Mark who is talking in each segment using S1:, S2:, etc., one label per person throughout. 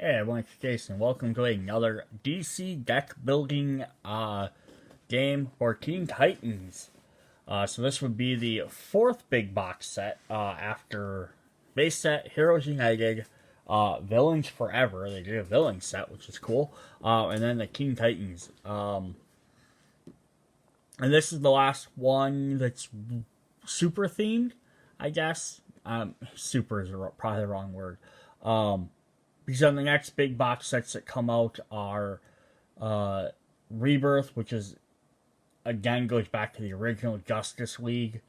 S1: Hey everyone, it's Jason. Welcome to another DC deck building game for Teen Titans. So this would be the fourth big box set after base set, Heroes United, Villains Forever. They did a villain set, which is cool. And then the Teen Titans. And this is the last one that's super themed, I guess. Super is probably the wrong word. Because then the next big box sets that come out are Rebirth, which is, again, goes back to the original Justice League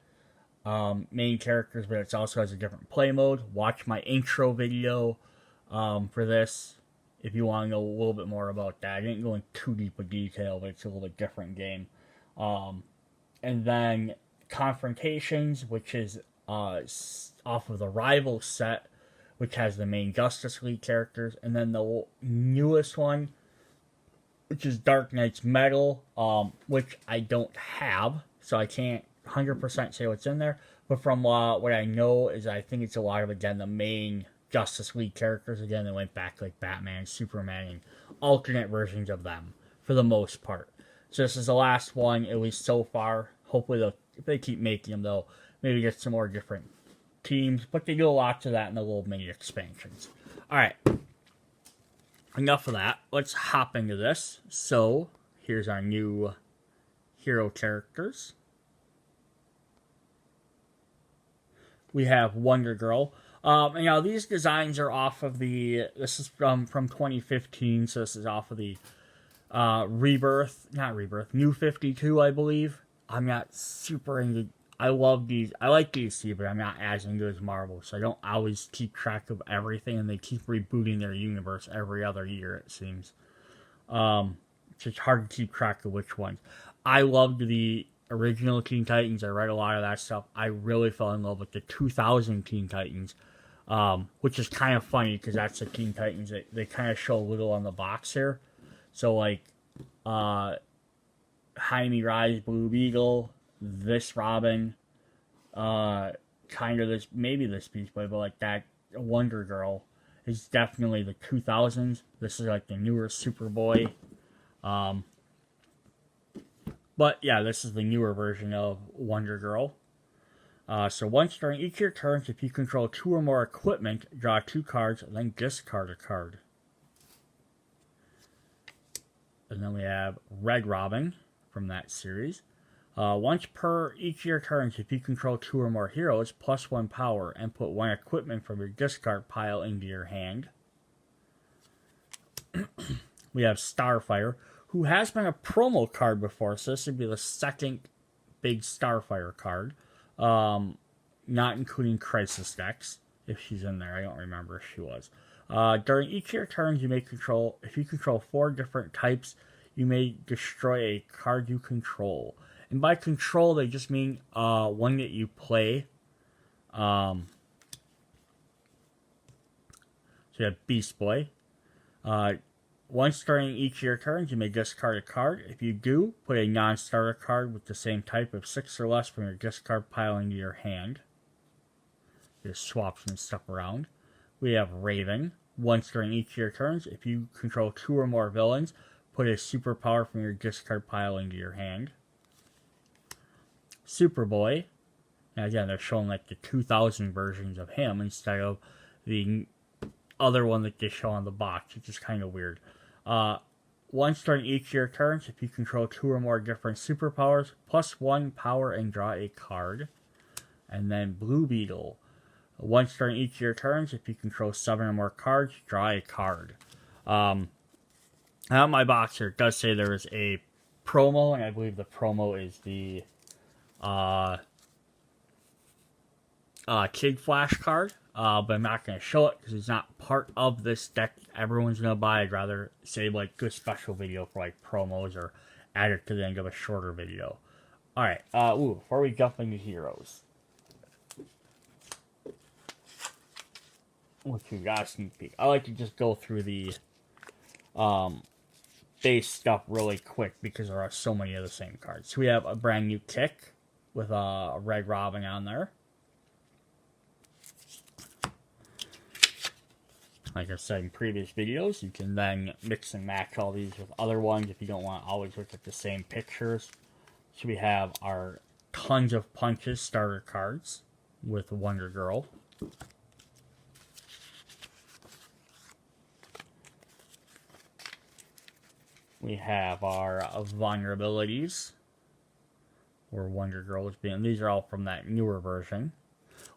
S1: main characters, but it also has a different play mode. Watch my intro video for this if you want to know a little bit more about that. I didn't go into too deep of detail, but it's a little bit different game. And then Confrontations, which is off of the Rival set, which has the main Justice League characters, and then the newest one, which is Dark Knight's Metal, which I don't have, so I can't 100% say what's in there, but from what I know is I think it's a lot of, again, the main Justice League characters. Again, they went back like Batman, Superman, and alternate versions of them, for the most part. So this is the last one, at least so far. Hopefully, if they keep making them, they'll maybe get some more different teams, but they do a lot to that in the little mini expansions. Alright, enough of that. Let's hop into this. So, here's our new hero characters. We have Wonder Girl. Now, these designs are off of the, this is from 2015, so this is off of the New 52, I believe. I'm not super into, I love these. I like DC, but I'm not as into as Marvel, so I don't always keep track of everything, and they keep rebooting their universe every other year, it seems. It's just hard to keep track of which ones. I loved the original Teen Titans. I read a lot of that stuff. I really fell in love with the 2000 Teen Titans, which is kind of funny, because that's the Teen Titans. They kind of show a little on the box here. So, like, Jaime Rise, Blue Beetle, this Robin, kind of this, maybe this Beast Boy, but like that Wonder Girl is definitely the 2000s. This is like the newer Superboy. But yeah, this is the newer version of Wonder Girl. So once during each of your turns, if you control 2 or more equipment, draw 2 cards, and then discard a card. And then we have Red Robin from that series. Once per each of your turns, if you control 2 or more heroes, +1 power, and put 1 equipment from your discard pile into your hand. We have Starfire, who has been a promo card before, so this would be the second big Starfire card. Not including Crisis decks, if she's in there. I don't remember if she was. During each of your turns, you may control, if you control 4 different types, you may destroy a card you control. And by control, they just mean one that you play. So you have Beast Boy. Once during each of your turns, you may discard a card. If you do, put a non-starter card with the same type of 6 or less from your discard pile into your hand. Just swap some stuff around. We have Raven. Once during each of your turns, if you control 2 or more villains, put a superpower from your discard pile into your hand. Superboy. And again, they're showing like the 2000 versions of him instead of the other one that they show on the box, which is kind of weird. Once during each of your turns, if you control 2 or more different superpowers, +1 power and draw a card. And then Blue Beetle. Once during each of your turns, if you control 7 or more cards, draw a card. On my box here, it does say there is a promo, and I believe the promo is the Kid Flash card, but I'm not going to show it because it's not part of this deck everyone's going to buy. I'd rather save like a special video for like promos or add it to the end of a shorter video. Alright, before we jump into heroes, what you got a sneak peek. I like to just go through the base stuff really quick because there are so many of the same cards. So we have a brand new Kick with a Red Robin on there. like I said in previous videos, you can then mix and match all these with other ones if you don't want to always look at the same pictures. So we have our Tons of Punches starter cards with Wonder Girl. We have our vulnerabilities, where Wonder Girl is being. These are all from that newer version,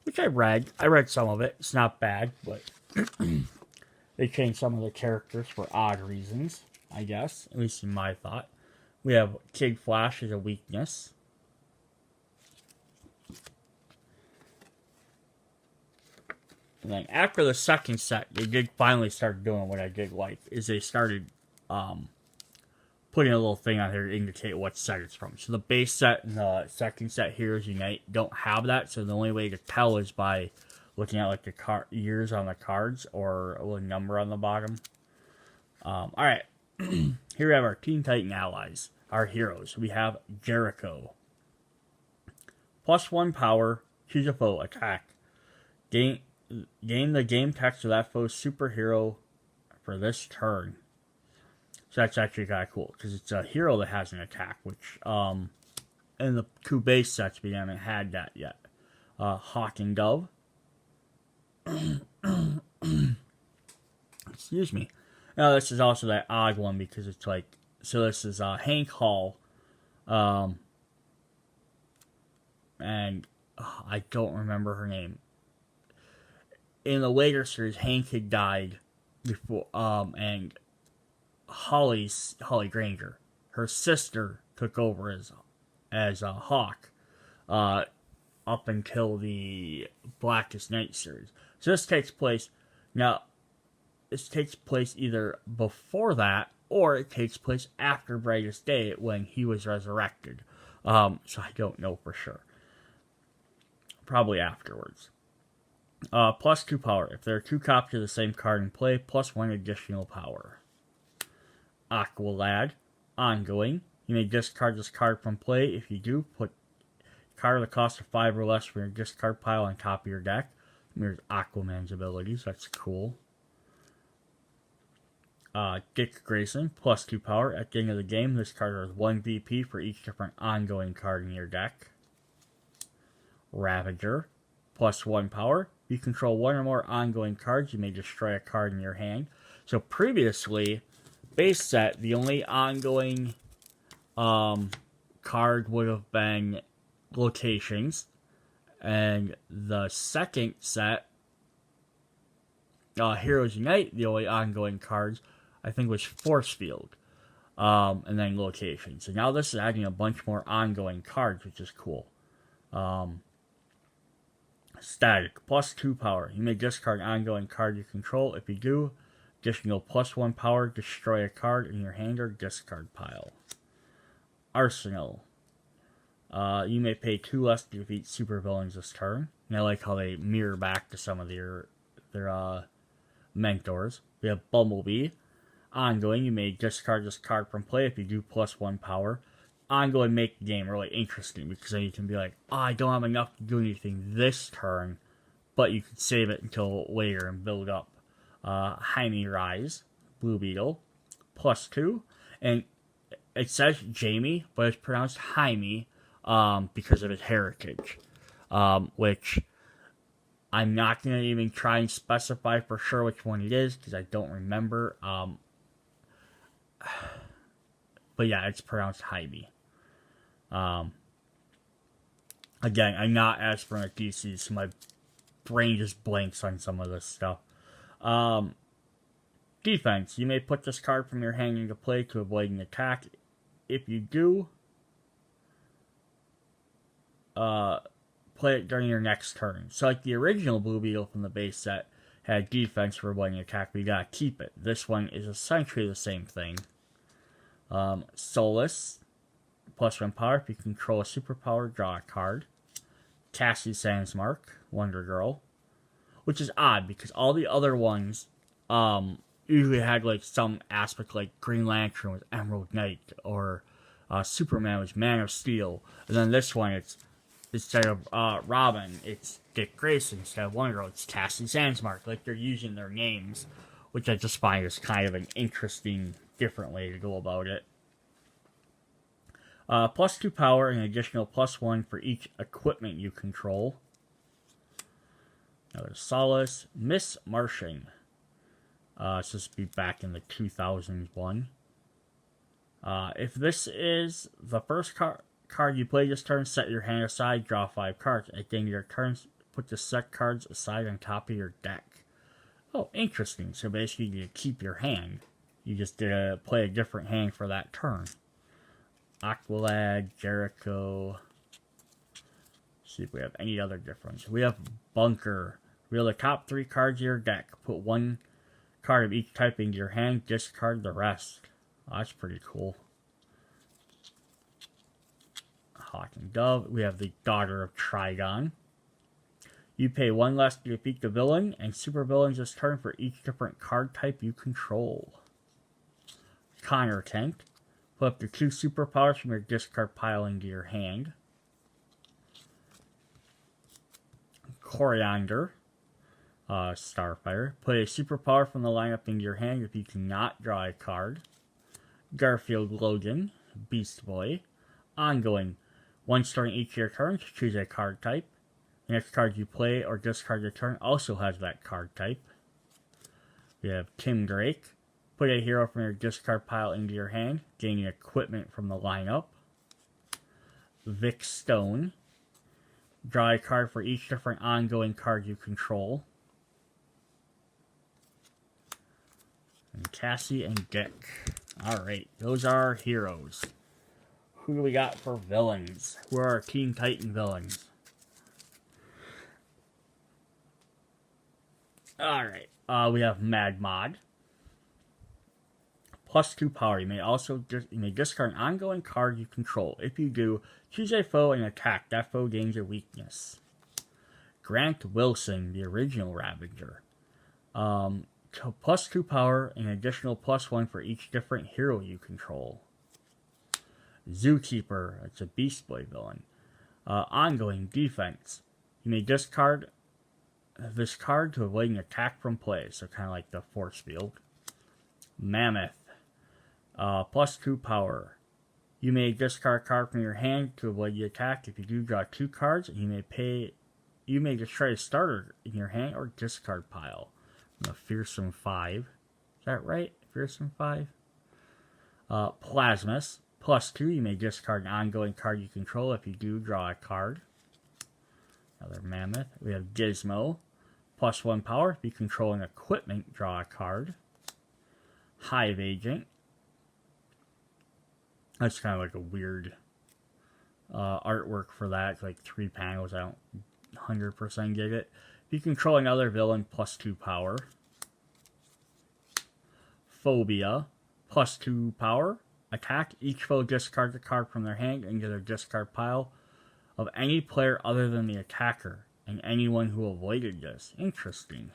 S1: which I read. I read some of it. It's not bad, but they changed some of the characters for odd reasons, I guess, at least in my thought. We have Kid Flash as a weakness. And then after the second set, they did finally start doing what I did like, is they started putting a little thing on here to indicate what set it's from. So the base set and the second set, Heroes Unite, don't have that, so the only way to tell is by looking at like the years on the cards or a little number on the bottom. Alright, here we have our Teen Titan allies, our heroes. We have Jericho. +1 power, choose a foe, attack. Gain the game text of that foe's superhero for this turn. So that's actually kind of cool, because it's a hero that has an attack, which, in the 2 base sets, we haven't had that yet. Hawk and Dove. Excuse me. Now, this is also that odd one, because it's like, so this is, Hank Hall, and I don't remember her name. In the later series, Hank had died before, and Holly Granger, her sister, took over as a Hawk up until the Blackest Night series. So this takes place either before that or it takes place after Brightest Day when he was resurrected. So I don't know for sure. Probably afterwards. +2 power. If there are 2 copies of the same card in play, +1 additional power. Aqualad, ongoing. You may discard this card from play. If you do, put card with a cost of 5 or less from your discard pile on top of your deck. Mirrors Aquaman's abilities. That's cool. Dick Grayson, +2 power. At the end of the game, this card has 1 VP for each different ongoing card in your deck. Ravager, +1 power. If you control 1 or more ongoing cards, you may destroy a card in your hand. So previously, base set, the only ongoing card would have been Locations, and the second set, Heroes Unite, the only ongoing cards, I think, was Force Field, and then Locations. So now this is adding a bunch more ongoing cards, which is cool. Static, +2 power. You may discard an ongoing card you control. If you do, additional +1 power, destroy a card in your hand or discard pile. Arsenal. You may pay 2 less to defeat supervillains this turn. And I like how they mirror back to some of their mentors. We have Bumblebee. Ongoing, you may discard this card from play. If you do, +1 power. Ongoing make the game really interesting, because then you can be like, oh, I don't have enough to do anything this turn, but you can save it until later and build up. Jaime Rise, Blue Beetle, +2, and it says Jamie, but it's pronounced Jaime because of his heritage, which I'm not going to even try and specify for sure which one it is, because I don't remember, but yeah, it's pronounced Jaime. Again, I'm not as from a DC, so my brain just blanks on some of this stuff. Defense. You may put this card from your hand into play to avoid an attack. If you do, play it during your next turn. So like the original Blue Beetle from the base set had defense for avoiding an attack, but you gotta keep it. This one is essentially the same thing. Solus, +1 power. If you control a superpower, draw a card. Cassie Sandsmark, Wonder Girl. Which is odd, because all the other ones usually had like some aspect, like Green Lantern was Emerald Knight, or Superman was Man of Steel. And then this one, it's instead of Robin, it's Dick Grayson. Instead of Wonder Girl, it's Cassie Sandsmark. Like, they're using their names which I just find is kind of an interesting, different way to go about it. +2 power and an additional +1 for each equipment you control. Another Solace. Miss Martian. It's just be back in the 2000s one. If this is the first card you play this turn, set your hand aside, draw 5 cards. At the end of your turn, put the set cards aside on top of your deck. Oh, interesting. So basically you keep your hand. You just play a different hand for that turn. Aquaman, Jericho. Let's see if we have any other difference. We have Bunker. Reveal the top 3 cards of your deck. Put 1 card of each type into your hand. Discard the rest. Oh, that's pretty cool. Hawk and Dove. We have the Daughter of Trigon. You pay 1 less to defeat the villain, and supervillains this turn for each different card type you control. Connor Kent. Put up to 2 superpowers from your discard pile into your hand. Coriander. Starfire. Put a superpower from the lineup into your hand if you cannot draw a card. Garfield Logan. Beast Boy. Ongoing. Once during each of your turns, choose a card type. The next card you play or discard your turn also has that card type. We have Tim Drake. Put a hero from your discard pile into your hand, gaining equipment from the lineup. Vic Stone. Draw a card for each different ongoing card you control. And Cassie and Dick. Alright, those are our heroes. Who do we got for villains? Who are our Teen Titan villains? Alright, we have Mad Mod. +2 power. You may discard an ongoing card you control. If you do, choose a foe and attack. That foe gains a weakness. Grant Wilson, the original Ravager. +2 power and an additional +1 for each different hero you control. Zookeeper, it's a Beast Boy villain. Ongoing defense. You may discard this card to avoid an attack from play, so kind of like the force field. Mammoth. +2 power. You may discard a card from your hand to avoid the attack. If you do, draw 2 cards, and you may destroy a starter in your hand or discard pile. From the Fearsome 5. Is that right? Fearsome 5? Plasmus. +2, you may discard an ongoing card you control. If you do, draw a card. Another Mammoth. We have Gizmo. +1 power. If you control an equipment, draw a card. Hive Agent. That's kind of like a weird artwork for that. It's like 3 panels. I don't 100% get it. If you control another villain, +2 power. Phobia. +2 power. Attack. Each foe discards a card from their hand into their discard pile of any player other than the attacker, and anyone who avoided this. Interesting.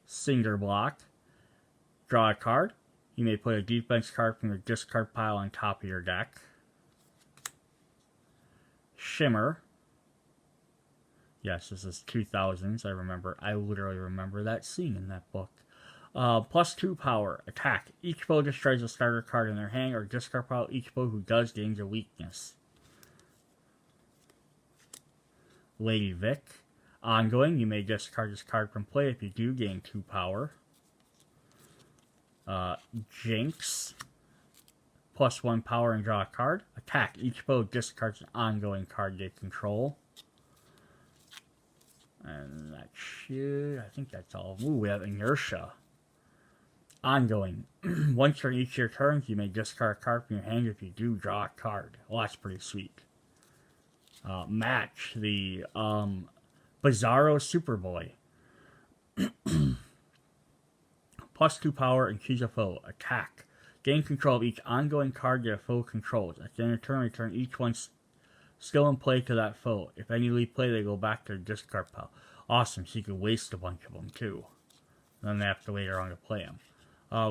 S1: Cinder Block. Draw a card. You may put a defense card from your discard pile on top of your deck. Shimmer. Yes, this is 2000s. I literally remember that scene in that book. +2 power. Attack. Each foe destroys a starter card in their hand or discard pile. Each foe who does gains a weakness. Lady Vic. Ongoing. You may discard this card from play. If you do, gain 2 power. Jinx. +1 power and draw a card. Attack. Each foe discards an ongoing card they control. And that should... I think that's all. Ooh, we have Inertia. Ongoing. Once during each of your turns, you may discard a card from your hand. If you do, draw a card. Well, that's pretty sweet. Match. The Bizarro Superboy. +2 power and choose a foe. Attack. Gain control of each ongoing card that a foe controls. At the end of turn, return each one still in play to that foe. If any leave play, they go back to the discard pile. Awesome, so you can waste a bunch of them too. And then they have to later on to play them.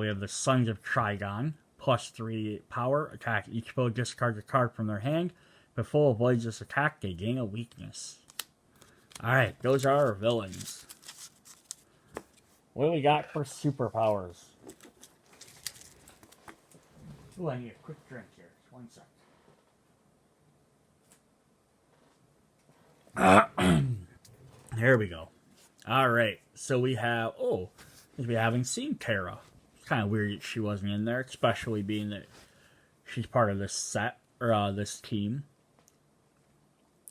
S1: We have the Sons of Trigon. +3 power. Attack. Each foe discards a card from their hand. If a foe avoids this attack, they gain a weakness. Alright, those are our villains. What do we got for superpowers? Ooh, I need a quick drink here. Just 1 second. Here we go. Alright, so we have... Oh, we haven't seen Terra. It's kind of weird that she wasn't in there, especially being that she's part of this set, or this team.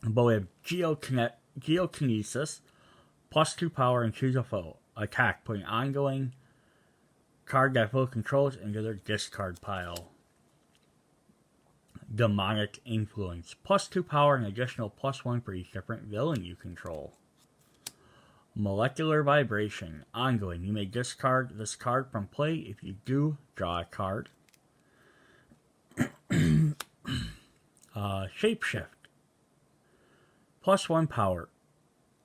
S1: But we have Geokinesis, +2 power, and choose a foe. Attack, putting ongoing card that foe controls into their discard pile. Demonic Influence, +2 power and additional +1 for each different villain you control. Molecular Vibration, ongoing. You may discard this card from play. If you do, draw a card. Shapeshift, +1 power.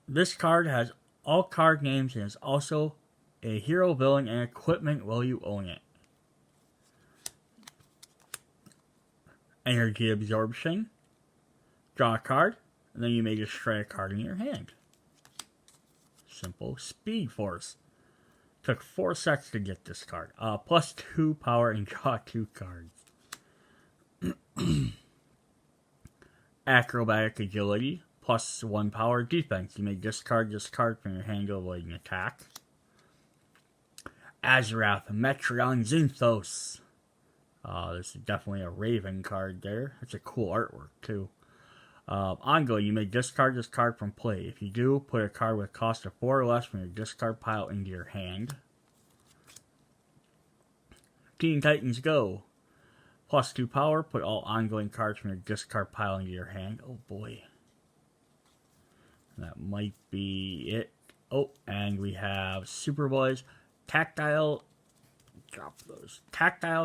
S1: This card has all card names and is also a hero, villain, and equipment while you own it. Energy Absorption, draw a card, and then you may destroy a card in your hand. Simple. Speed Force, took 4 seconds to get this card. +2 power and draw 2 cards. Acrobatic Agility, +1 power. Defense, you may discard this card from your hand to avoid an attack. Azarath, Metreon Zinthos. This is definitely a Raven card there. That's a cool artwork too. Ongoing, you may discard this card from play. If you do, put a card with cost of 4 or less from your discard pile into your hand. Teen Titans Go, +2 power. Put all ongoing cards from your discard pile into your hand. Oh boy. That might be it. Oh, and we have Superboys, Tactile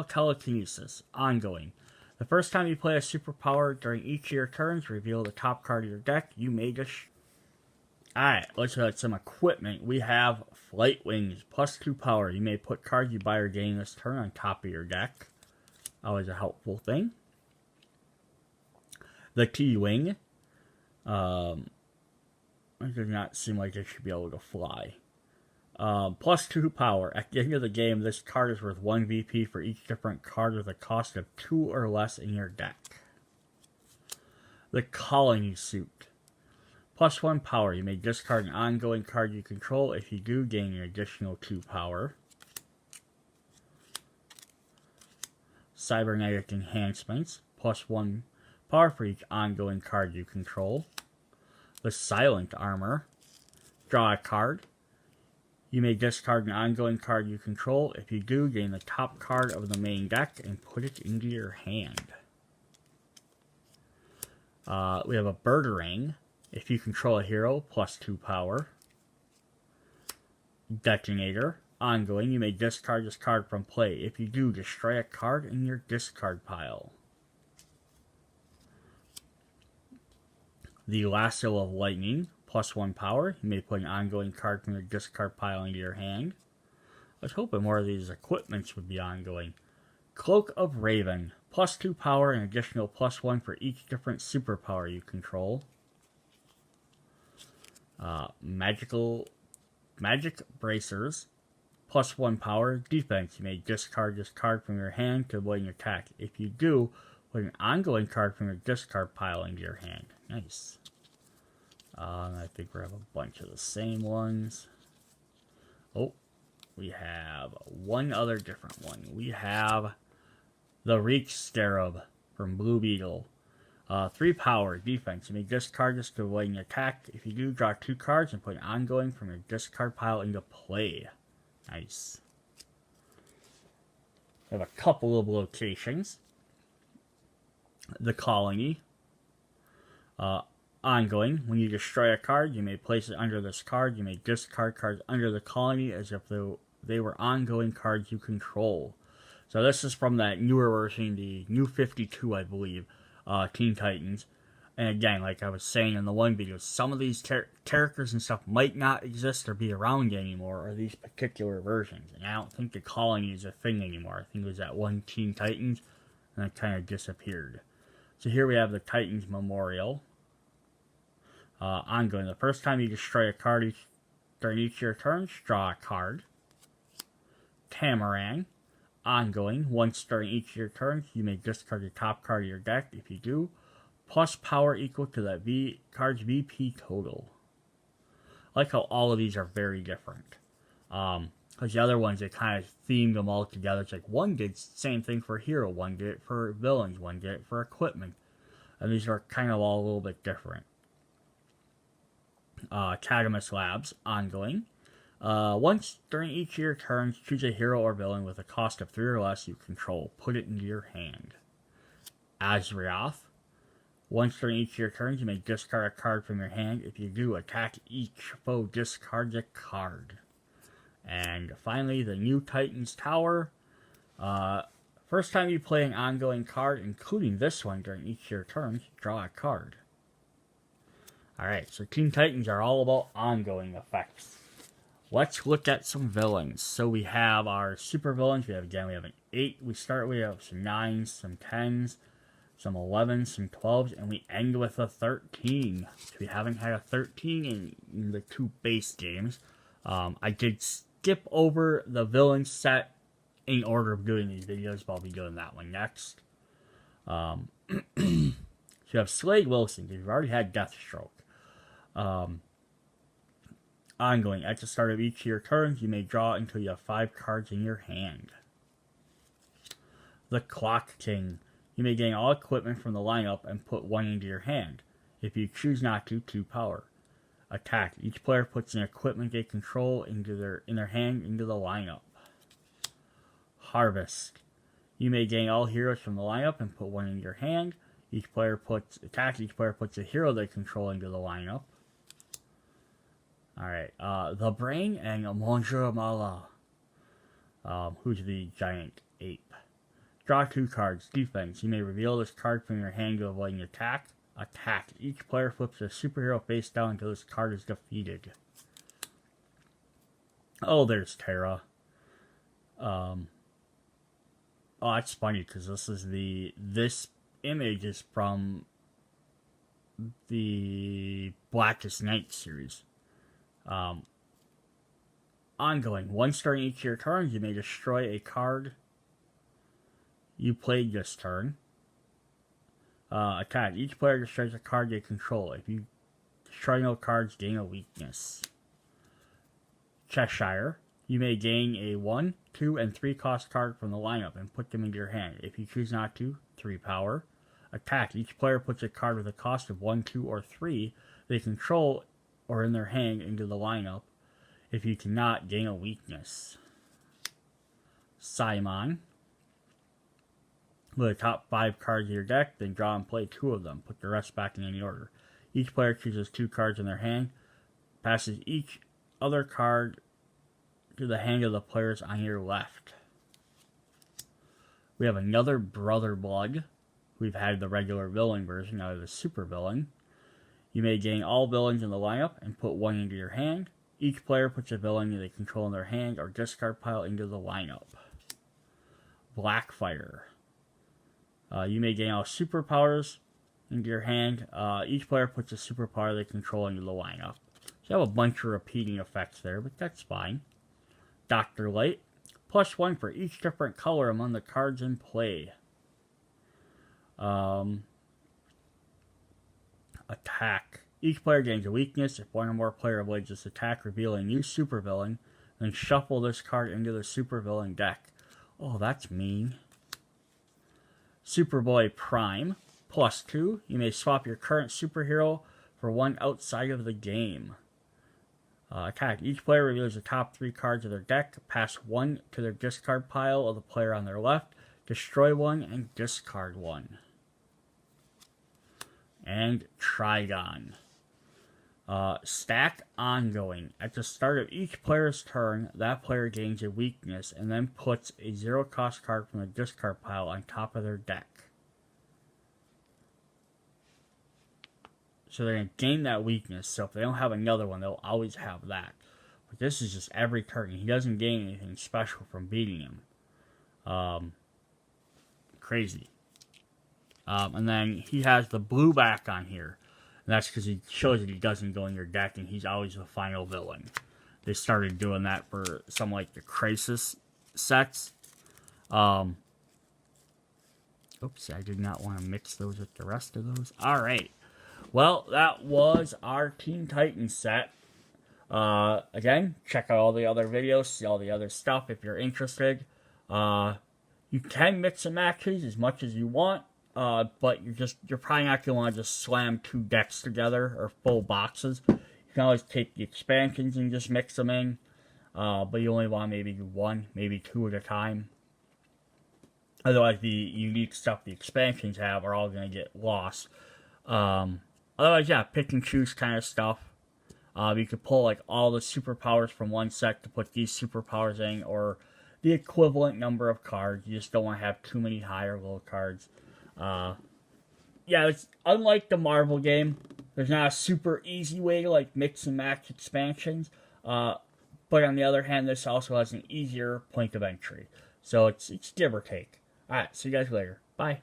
S1: Telekinesis, ongoing. The first time you play a superpower during each of your turns, reveal the top card of your deck. You may just... Alright, let's look at some equipment. We have Flight Wings, +2 power. You may put cards you buy or gain this turn on top of your deck. Always a helpful thing. The T-Wing. It does not seem like it should be able to fly. +2 power. At the end of the game, this card is worth 1 VP for each different card with a cost of 2 or less in your deck. The Colony Suit, +1 power. You may discard an ongoing card you control. If you do, gain an additional 2 power. Cybernetic Enhancements, +1 power for each ongoing card you control. The Silent Armor, draw a card. You may discard an ongoing card you control. If you do, gain the top card of the main deck and put it into your hand. We have a Birdering. If you control a hero, +2 power. Detonator, ongoing. You may discard this card from play. If you do, destroy a card in your discard pile. The Lasso of Lightning, +1 power. You may put an ongoing card from your discard pile into your hand. I was hoping more of these equipments would be ongoing. Cloak of Raven, +2 power and additional +1 for each different superpower you control. Magic Bracers, +1 power. Defense, you may discard this card from your hand to avoid an attack. If you do, put an ongoing card from your discard pile into your hand. Nice. I think we have a bunch of the same ones. Oh, we have one other different one. We have the Reek Scarab from Blue Beetle. 3 power. Defense. You may discard this to avoid an attack. If you do, draw 2 cards and put an ongoing from your discard pile into play. Nice. We have a couple of locations. The Colony. Ongoing. When you destroy a card, you may place it under this card. You may discard cards under the Colony as if they were ongoing cards you control. So this is from that newer version, the New 52, I believe, Teen Titans. And again, like I was saying in the one video, some of these characters and stuff might not exist or be around anymore, or these particular versions. And I don't think the Colony is a thing anymore. I think it was that one Teen Titans, and it kind of disappeared. So here we have the Titans Memorial. Ongoing. The first time you destroy a card during each of your turns, draw a card. Tamarang. Ongoing. Once during each of your turns, you may discard the top card of your deck. If you do, plus power equal to that card's VP total. I like how all of these are very different. Because the other ones, they kind of themed them all together. It's like one did the same thing for hero, one did it for villains, one did it for equipment. And these are kind of all a little bit different. Tadamus Labs, ongoing. Once during each of your turns, choose a hero or villain with a cost of 3 or less you control. Put it into your hand. Azrioth. Once during each of your turns, you may discard a card from your hand. If you do, attack each foe, discards a card. And finally, the new Titans Tower. First time you play an ongoing card, including this one during each of your turns, draw a card. Alright, so Teen Titans are all about ongoing effects. Let's look at some villains. So we have our super villains. We have an 8 we start with. We have some 9s, some 10s, some 11s, some 12s, and we end with a 13. So we haven't had a 13 in the 2 base games. I did skip over the villain set in order of doing these videos, but I'll be doing that one next. So you have Slade Wilson, because you've already had Deathstroke. Ongoing. At the start of each of your turns, you may draw until you have 5 cards in your hand. The Clock King. You may gain all equipment from the lineup and put 1 into your hand. If you choose not to, 2 power. Attack. Each player puts an equipment they control in their hand into the lineup. Harvest. You may gain all heroes from the lineup and put 1 in your hand. Each player puts a hero they control into the lineup. Alright, the Brain and Monsieur Mala, who's the giant ape. Draw 2 cards. Defense. You may reveal this card from your hand to avoid an attack. Attack. Each player flips a superhero face down until this card is defeated. Oh, there's Terra. Oh, that's funny because this image is from the Blackest Night series. Ongoing. Once during each of your turns, you may destroy a card you played this turn. Attack. Each player destroys a card they control. If you destroy no cards, gain a weakness. Cheshire. You may gain a 1, 2, and 3 cost card from the lineup and put them into your hand. If you choose not to, 3 power. Attack. Each player puts a card with a cost of 1, 2, or 3 they control or in their hand into the lineup. If you cannot, gain a weakness. Simon. With the top 5 cards of your deck, then draw and play 2 of them. Put the rest back in any order. Each player chooses 2 cards in their hand, passes each other card to the hand of the players on your left. We have another Brother Blood. We've had the regular villain version, now the super villain. You may gain all villains in the lineup and put 1 into your hand. Each player puts a villain they control in their hand or discard pile into the lineup. Blackfire. You may gain all superpowers into your hand. Each player puts a superpower they control into the lineup. So you have a bunch of repeating effects there, but that's fine. Dr. Light. +1 for each different color among the cards in play. Attack. Each player gains a weakness. If one or more player avoids this attack, reveal a new supervillain, then shuffle this card into the supervillain deck. Oh, that's mean. Superboy Prime. +2. You may swap your current superhero for 1 outside of the game. Attack. Each player reveals the top 3 cards of their deck. Pass 1 to their discard pile of the player on their left. Destroy 1 and discard 1. And Trigon. Stack ongoing. At the start of each player's turn, that player gains a weakness and then puts a 0 cost card from the discard pile on top of their deck. So they're going to gain that weakness, so if they don't have another one, they'll always have that. But this is just every turn. He doesn't gain anything special from beating him. Crazy. And then he has the blue back on here. And that's because he shows that he doesn't go in your deck and he's always the final villain. They started doing that for some like the Crisis sets. Oops, I did not want to mix those with the rest of those. Alright. Well, that was our Teen Titans set. Again, check out all the other videos, see all the other stuff if you're interested. You can mix and matches as much as you want, but you're probably not going to want to just slam 2 decks together or full boxes. You can always take the expansions and just mix them in, but you only want to maybe do 1, maybe 2 at a time. Otherwise, the unique stuff the expansions have are all going to get lost. Otherwise, yeah, pick and choose kind of stuff. You could pull like all the superpowers from one set to put these superpowers in, or the equivalent number of cards. You just don't want to have too many high or low cards. Yeah, it's unlike the Marvel game. There's not a super easy way to like mix and match expansions. But on the other hand, this also has an easier point of entry. So it's give or take. Alright, see you guys later. Bye.